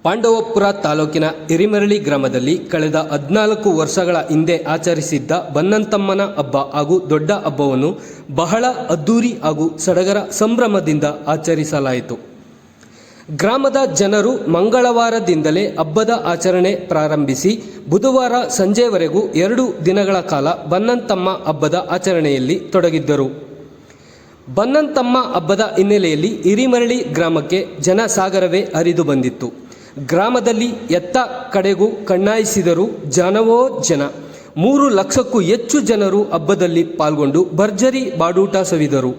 ಪಾಂಡವಪುರ ತಾಲೂಕಿನ ಹಿರಿಮರಳಿ ಗ್ರಾಮದಲ್ಲಿ ಕಳೆದ 14 ವರ್ಷಗಳ ಹಿಂದೆ ಆಚರಿಸಿದ್ದ ಬನ್ನಂತಮ್ಮನ ಹಬ್ಬ ಹಾಗೂ ದೊಡ್ಡ ಹಬ್ಬವನ್ನು ಬಹಳ ಅದ್ದೂರಿ ಹಾಗೂ ಸಡಗರ ಸಂಭ್ರಮದಿಂದ ಆಚರಿಸಲಾಯಿತು. ಗ್ರಾಮದ ಜನರು ಮಂಗಳವಾರದಿಂದಲೇ ಹಬ್ಬದ ಆಚರಣೆ ಪ್ರಾರಂಭಿಸಿ ಬುಧವಾರ ಸಂಜೆವರೆಗೂ 2 ದಿನಗಳ ಕಾಲ ಬನ್ನಂತಮ್ಮ ಹಬ್ಬದ ಆಚರಣೆಯಲ್ಲಿ ತೊಡಗಿದ್ದರು. ಬನ್ನಂತಮ್ಮ ಹಬ್ಬದ ಹಿನ್ನೆಲೆಯಲ್ಲಿ ಹಿರಿಮರಳಿ ಗ್ರಾಮಕ್ಕೆ ಜನಸಾಗರವೇ ಹರಿದು ಬಂದಿತ್ತು. ಗ್ರಾಮದಲ್ಲಿ ಎತ್ತ ಕಡೆಗೂ ಕಣ್ಣಾಯಿಸಿದರೂ ಜನವೋ ಜನ. 3 ಲಕ್ಷಕ್ಕೂ ಹೆಚ್ಚು ಜನರು ಹಬ್ಬದಲ್ಲಿ ಪಾಲ್ಗೊಂಡು ಭರ್ಜರಿ ಬಾಡೂಟ ಸವಿದರು.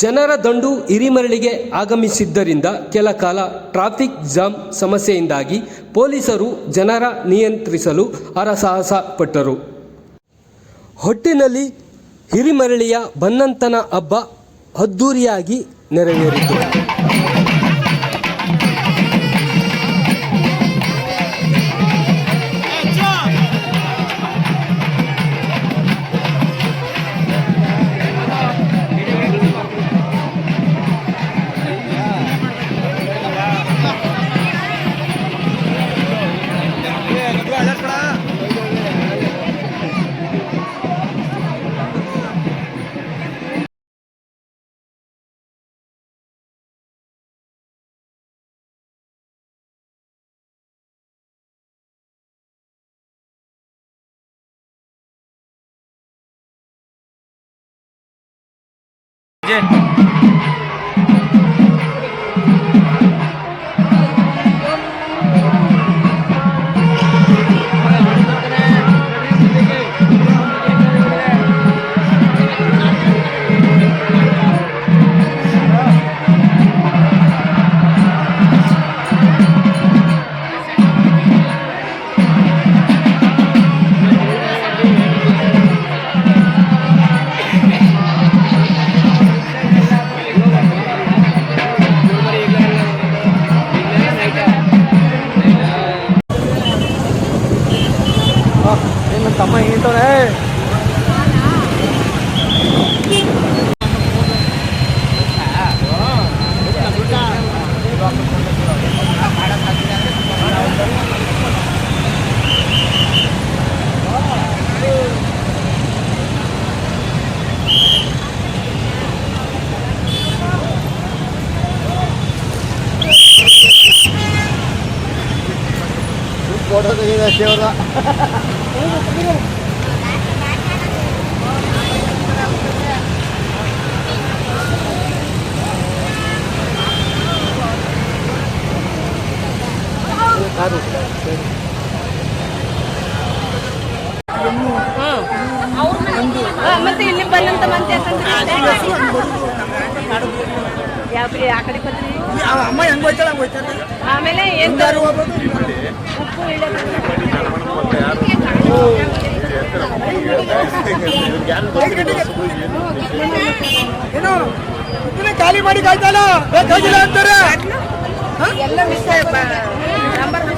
ಜನರ ದಂಡು ಹಿರಿಮರಳಿಗೆ ಆಗಮಿಸಿದ್ದರಿಂದ ಕೆಲ ಕಾಲ ಟ್ರಾಫಿಕ್ ಜಾಮ್ ಸಮಸ್ಯೆಯಿಂದಾಗಿ ಪೊಲೀಸರು ಜನರ ನಿಯಂತ್ರಿಸಲು ಹರಸಾಹಸ ಪಟ್ಟರು. ಒಟ್ಟಿನಲ್ಲಿ ಹಿರಿಮರಳಿಯ ಬನ್ನಂತನ ಹಬ್ಬ ಅದ್ದೂರಿಯಾಗಿ ನೆರವೇರಿತು. ತಮ್ಮ ಹಿಂಗಂತವ್ರೆ ಫೋಟೋ ತೆಗೆದ ಅಷ್ಟೇ ಅವ್ರ ಮತ್ತೆ ಇಲ್ಲಿ ಬನ್ನಂತ ಮಂತೆ ಆ ಕಡೆ ಬಂದ್ರಿ ಅಮ್ಮ ಹೆಂಗ್ ಹೋಯ್ತಾಳ ಹಂಗ್ ಹೋಯ್ತಾರೆ. ಆಮೇಲೆ ಎಲ್ಲರೂ ಹೋಗ್ಬೋದು. ಉಪ್ಪು ಏನು ಇದನ್ನೇ ಖಾಲಿ ಮಾಡಿ ಕಾಯ್ತಾಳ ಬೇಕಾಗಿಲ್ಲ ಅಂತಾರೆ. ಎಲ್ಲ ಮಿಸ್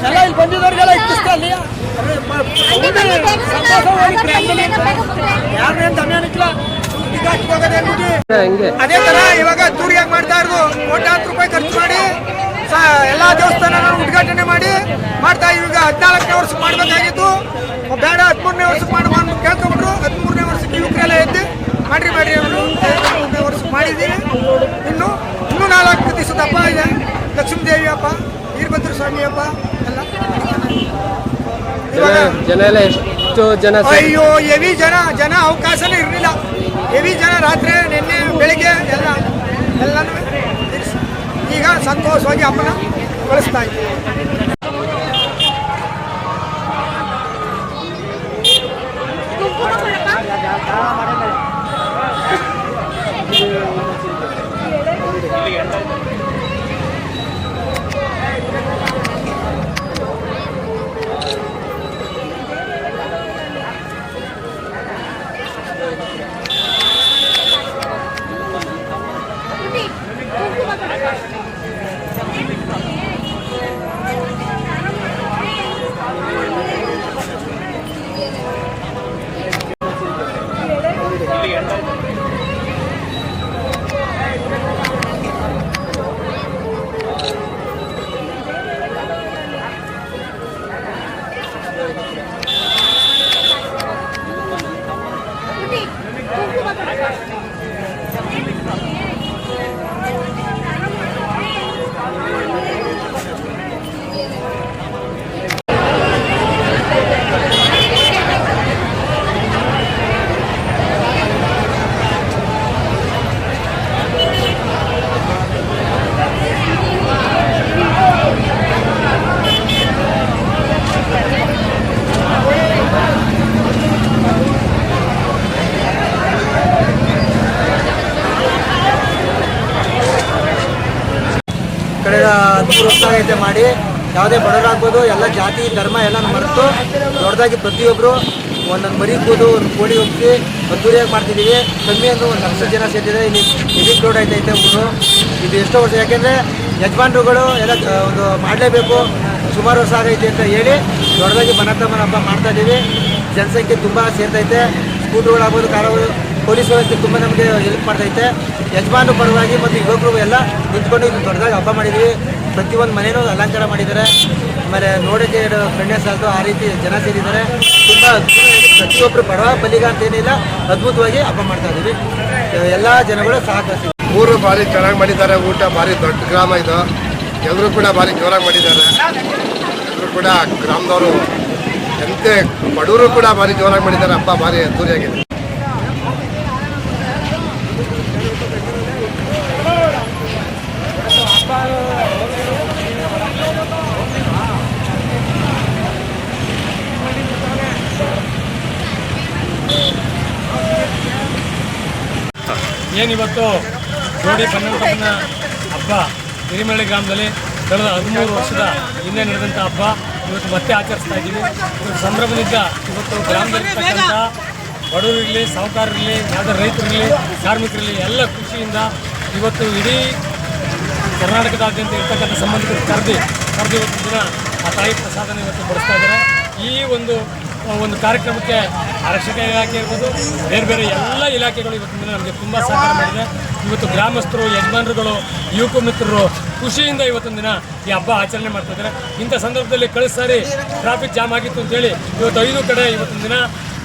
ಎಲ್ಲ ಇಲ್ಲಿ ಬಂದಿದ್ದವ್ರಿಗೆಲ್ಲ ಇಷ್ಟ ಅಲ್ಲಿ ಯಾರೇನು ದಮ್ಯಾನಿಕ್ಲ ಅದೇ ತರ ಇವಾಗ ಅದ್ದೂರಿಯಾಗಿ ಮಾಡ್ತಾ ಇರೋದು. ಕೋಟ್ಯಾಂತರ ರೂಪಾಯಿ ಖರ್ಚು ಮಾಡಿ ಎಲ್ಲಾ ದೇವಸ್ಥಾನ ಉದ್ಘಾಟನೆ ಮಾಡಿ ಮಾಡ್ತಾ ಈಗ 14ನೇ ವರ್ಷಕ್ಕೆ ಮಾಡಬೇಕಾಗಿತ್ತು. ಬೇಡ 13ನೇ ವರ್ಷಕ್ಕೆ ಮಾಡಿ ಕೇಳ್ಕೊಂಡ್ರು. 13ನೇ ವರ್ಷಕ್ಕೆ ಯುವಕರೆಲ್ಲ ಎದ್ದು ಮಾಡ್ರಿ ಅವರು 13ನೇ ವರ್ಷಕ್ಕೆ ಮಾಡಿದ್ದೀವಿ. ಇನ್ನೂ 4 ದಿವಸದ ಹಬ್ಬ ಇದೆ. ಲಕ್ಷ್ಮೀದೇವಿ ಹಬ್ಬ, ವೀರಭದ್ರ ಸ್ವಾಮಿ ಹಬ್ಬ ಎಲ್ಲ ಜನ ಎಲ್ಲ ಎಷ್ಟು ಜನ? ಅಯ್ಯೋ ಹೆವಿ ಜನ ಅವಕಾಶನೇ ಇರಲಿಲ್ಲ. ಹೆವಿ ಜನ ರಾತ್ರಿ ನಿನ್ನೆ ಬೆಳಿಗ್ಗೆ ಎಲ್ಲನೂ ಈಗ ಸಂತೋಷವಾಗಿ ಹಬ್ಬನ ಬಳಸ್ತಾ ಇದ್ದೀವಿ. ಪ್ರೋತ್ಸಾಹ ಐತೆ ಮಾಡಿ ಯಾವುದೇ ಬಡವರಾಗ್ಬೋದು ಎಲ್ಲ ಜಾತಿ ಧರ್ಮ ಎಲ್ಲ ಮರೆತು ದೊಡ್ಡದಾಗಿ ಪ್ರತಿಯೊಬ್ಬರು ಒಂದೊಂದು ಮರಿ ಕೂದು ಒಂದು ಕೋಳಿ ಹೋಗಿ ಅದ್ದೂರಿಯಾಗಿ ಮಾಡ್ತಿದ್ದೀವಿ. ಕಮ್ಮಿ ಒಂದು 1,00,000 ಜನ ಸೇರ್ತಿದೆ. ಇಲ್ಲಿ ಹೆವಿ ಕ್ರೌಡ್ ಐತೈತೆ ಊರು. ಇದು ಎಷ್ಟೋ ವರ್ಷ, ಯಾಕೆಂದರೆ ಯಜಮಾನ್ರುಗಳು ಎಲ್ಲ ಒಂದು ಮಾಡಲೇಬೇಕು, ಸುಮಾರು ವರ್ಷ ಆಗೈತೆ ಅಂತ ಹೇಳಿ ದೊಡ್ಡದಾಗಿ ಬನಂತಮ್ಮನ ಹಬ್ಬ ಮಾಡ್ತಾಯಿದ್ದೀವಿ. ಜನಸಂಖ್ಯೆ ತುಂಬ ಸೇರ್ತೈತೆ. ಸ್ಕೂಟ್ರುಗಳಾಗ್ಬೋದು, ಕಾರಾಗ್ಬೋದು, ಪೊಲೀಸ್ ವ್ಯವಸ್ಥೆ ತುಂಬ ನಮಗೆ ಹೆಲ್ಪ್ ಮಾಡ್ತೈತೆ. ಯಜಮಾನ್ರು ಪರವಾಗಿ ಮತ್ತು ಯುವಕರು ಎಲ್ಲ ನಿಂತ್ಕೊಂಡು ಇದು ದೊಡ್ಡದಾಗಿ ಹಬ್ಬ ಮಾಡಿದ್ದೀವಿ. ಪ್ರತಿಯೊಂದು ಮನೆಯೂ ಅಲಂಕಾರ ಮಾಡಿದ್ದಾರೆ. ಆಮೇಲೆ ನೋಡೋಕ್ಕೆ ಫ್ರೆಂಡ್ನೇ ಸಾಲದು ಆ ರೀತಿ ಜನ ಸೇರಿದ್ದಾರೆ. ತುಂಬ ಪ್ರತಿಯೊಬ್ಬರು ಬಡವ ಬಲಿಗ ಅಂತೇನಿಲ್ಲ, ಅದ್ಭುತವಾಗಿ ಹಬ್ಬ ಮಾಡ್ತಾ ಇದ್ದೀವಿ. ಎಲ್ಲ ಜನಗಳು ಸಹಕರಿಸಿ. ಊರು ಭಾರಿ ಚೆನ್ನಾಗಿ ಮಾಡಿದ್ದಾರೆ. ಊಟ ಭಾರಿ ದೊಡ್ಡ ಗ್ರಾಮ ಇದು. ಎಲ್ಲರೂ ಕೂಡ ಭಾರಿ ಜೋರಾಗಿ ಮಾಡಿದ್ದಾರೆ. ಎಲ್ಲರೂ ಕೂಡ ಗ್ರಾಮದವರು ಎಂತ ಬಡವರು ಕೂಡ ಭಾರಿ ಜೋರಾಗಿ ಮಾಡಿದ್ದಾರೆ. ಹಬ್ಬ ಭಾರಿ ಅದ್ದೂರಿಯಾಗಿದೆ. ಏನಿವತ್ತು ಜೋಡಿ ಬನ್ನಂತಮ್ಮನ ಹಬ್ಬ ಹಿರಿಮರಳಿ ಗ್ರಾಮದಲ್ಲಿ ಕಳೆದ 13 ವರ್ಷದ ಹಿಂದೆ ನಡೆದಂಥ ಹಬ್ಬ ಇವತ್ತು ಮತ್ತೆ ಆಚರಿಸ್ತಾ ಇದ್ದೀವಿ. ಇವತ್ತು ಸಂಭ್ರಮದಿಂದ ಇವತ್ತು ಗ್ರಾಮದಲ್ಲಿರ್ತಕ್ಕಂಥ ಬಡವರಿರಲಿ, ಸಾಹುಕಾರರಿರಲಿ, ಯಾವುದೇ ರೈತರಿರಲಿ, ಕಾರ್ಮಿಕರಿರಲಿ ಎಲ್ಲ ಖುಷಿಯಿಂದ ಇವತ್ತು ಇಡೀ ಕರ್ನಾಟಕದಾದ್ಯಂತ ಇರ್ತಕ್ಕಂಥ ಸಂಬಂಧಿಕರು ಕರೆದು ಇವತ್ತು ದಿನ ಆ ತಾಯಿ ಪ್ರಸಾದನ ಇವತ್ತು ಬಡಿಸ್ತಾ ಇದ್ದಾರೆ. ಈ ಒಂದು ಕಾರ್ಯಕ್ರಮಕ್ಕೆ ಆರಕ್ಷಕ ಇಲಾಖೆ ಇರ್ಬೋದು, ಬೇರೆ ಬೇರೆ ಎಲ್ಲ ಇಲಾಖೆಗಳು ಇವತ್ತಿನ ದಿನ ನಮಗೆ ತುಂಬ ಸಹಕಾರ ಮಾಡಿದೆ. ಇವತ್ತು ಗ್ರಾಮಸ್ಥರು, ಯಜಮಾನರುಗಳು, ಯುವಕ ಮಿತ್ರರು ಖುಷಿಯಿಂದ ಇವತ್ತಿನ ದಿನ ಈ ಹಬ್ಬ ಆಚರಣೆ ಮಾಡ್ತಾ ಇದ್ದಾರೆ. ಇಂಥ ಸಂದರ್ಭದಲ್ಲಿ ಕಳೆದ ಸಾರಿ ಟ್ರಾಫಿಕ್ ಜಾಮ್ ಆಗಿತ್ತು ಅಂತೇಳಿ ಇವತ್ತು 5 ಕಡೆ ಇವತ್ತಿನ ದಿನ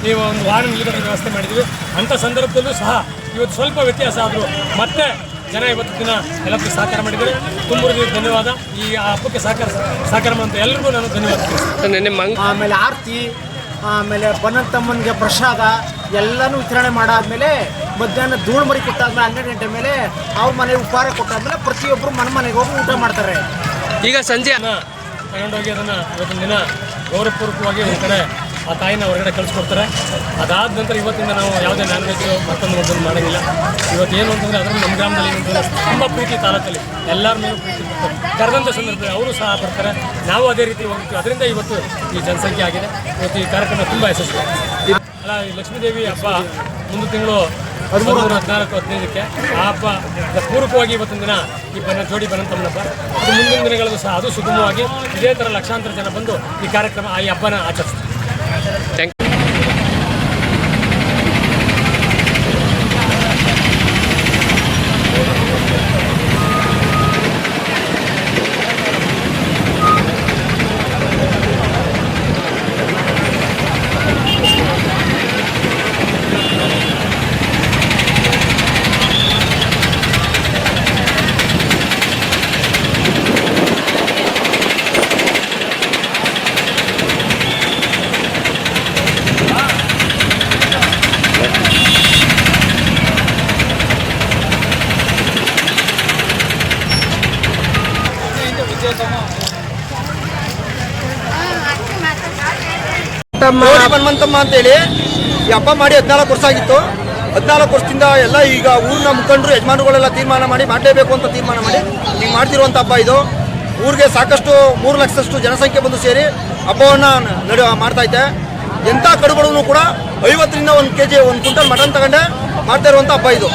ಈ ಒಂದು ವಾಹನ ನಿಲುಗಡೆ ವ್ಯವಸ್ಥೆ ಮಾಡಿದ್ದೀವಿ. ಅಂಥ ಸಂದರ್ಭದಲ್ಲೂ ಸಹ ಇವತ್ತು ಸ್ವಲ್ಪ ವ್ಯತ್ಯಾಸ ಆದರೂ ಮತ್ತೆ ಜನ ಇವತ್ತು ದಿನ ಎಲ್ಲರಿಗೂ ಸಹಕಾರ ಮಾಡಿದ್ದಾರೆ. ತುಂಬ ಧನ್ಯವಾದ. ಈ ಹಬ್ಬಕ್ಕೆ ಸಹಕಾರ ಮಾಡುವಂಥ ಎಲ್ಲರಿಗೂ ನಾನು ಧನ್ಯವಾದ. ಆಮೇಲೆ ಆರತಿ, ಆಮೇಲೆ ಬನ್ನಂತಮ್ಮನಿಗೆ ಪ್ರಸಾದ ಎಲ್ಲನೂ ವಿತರಣೆ ಮಾಡಾದ್ಮೇಲೆ ಮಧ್ಯಾಹ್ನ ಧೂಳು ಮರಿ ಕೊಟ್ಟಾದ್ಮೇಲೆ 12 ಗಂಟೆ ಮೇಲೆ ಅವ್ರ ಮನೆಗೆ ಉಪಹಾರ ಕೊಟ್ಟಾದ್ಮೇಲೆ ಪ್ರತಿಯೊಬ್ಬರು ಮನೆಗೆ ಹೋಗಿ ಊಟ ಮಾಡ್ತಾರೆ. ಈಗ ಸಂಜೆ ತಗೊಂಡೋಗಿ ಅದನ್ನು ಇವತ್ತಿನ ದಿನ ಗೌರವಪೂರ್ವಕವಾಗಿ ಒಂದು ಕಡೆ ಆ ತಾಯಿನ ಹೊರಗಡೆ ಕಳಿಸ್ಕೊಡ್ತಾರೆ. ಅದಾದ ನಂತರ ಇವತ್ತಿಂದ ನಾವು ಯಾವುದೇ ನಾನ್ ವೆಜ್ ಮತ್ತೊಂದು ಮಾಡೋಂಗಿಲ್ಲ. ಇವತ್ತು ಏನು ಅಂತಂದರೆ ಅದರಲ್ಲಿ ನಮ್ಮ ಗ್ರಾಮದಲ್ಲಿ ಏನಂತಂದರೆ ತುಂಬ ಪ್ರೀತಿ, ತಾಲೂಕಲ್ಲಿ ಎಲ್ಲರ ಮೇಲೂ ಪ್ರೀತಿ ಕರೆದಂಥ ಸಂದರ್ಭದಲ್ಲಿ ಅವರು ಸಹ ಬರ್ತಾರೆ, ನಾವು ಅದೇ ರೀತಿ ಹೋಗ್ತೀವಿ. ಅದರಿಂದ ಇವತ್ತು ಈ ಜನಸಂಖ್ಯೆ ಆಗಿದೆ. ಇವತ್ತು ಈ ಕಾರ್ಯಕ್ರಮ ತುಂಬ ಯಶಸ್ವಿ. ಅಲ್ಲ, ಈ ಲಕ್ಷ್ಮೀದೇವಿ ಹಬ್ಬ ಮುಂದಿನ ತಿಂಗಳು 13, 14, 15ಕ್ಕೆ ಆ ಹಬ್ಬ ಪೂರ್ವಕವಾಗಿ ಇವತ್ತಿನ ದಿನ ಈ ಜೋಡಿ ಬನ್ನಂತಮ್ಮನ ಹಬ್ಬ. ಅದು ಮುಂದಿನ ದಿನಗಳಲ್ಲೂ ಸಹ ಅದು ಸುಗಮವಾಗಿ ಇದೇ ಥರ ಲಕ್ಷಾಂತರ ಜನ ಬಂದು ಈ ಕಾರ್ಯಕ್ರಮ, ಈ ಹಬ್ಬನ ಆಚರಿಸ್ತಾರೆ. Thank you. ಜೋಡಿ ಬನ್ಮಂತಮ್ಮ ಅಂತೇಳಿ ಈ ಹಬ್ಬ ಮಾಡಿ 14 ವರ್ಷ ಆಗಿತ್ತು. 14 ವರ್ಷದಿಂದ ಎಲ್ಲ ಈಗ ಊರಿನ ಮುಖಂಡರು, ಯಜಮಾನರುಗಳೆಲ್ಲ ತೀರ್ಮಾನ ಮಾಡಿ ಮಾಡಲೇಬೇಕು ಅಂತ ತೀರ್ಮಾನ ಮಾಡಿ ಈಗ ಮಾಡ್ತಿರುವಂಥ ಹಬ್ಬ ಇದು. ಊರಿಗೆ ಸಾಕಷ್ಟು 3 ಲಕ್ಷದಷ್ಟು ಜನಸಂಖ್ಯೆ ಬಂದು ಸೇರಿ ಹಬ್ಬವನ್ನು ಮಾಡ್ತೈತೆ. ಎಂಥ ಕಡುಬಡವನು ಕೂಡ 50ರಿಂದ 1 kg 1 ಕ್ವಿಂಟಲ್ ಮಟನ್ ತಗೊಂಡೆ ಮಾಡ್ತಾ ಇರುವಂಥ ಹಬ್ಬ ಇದು.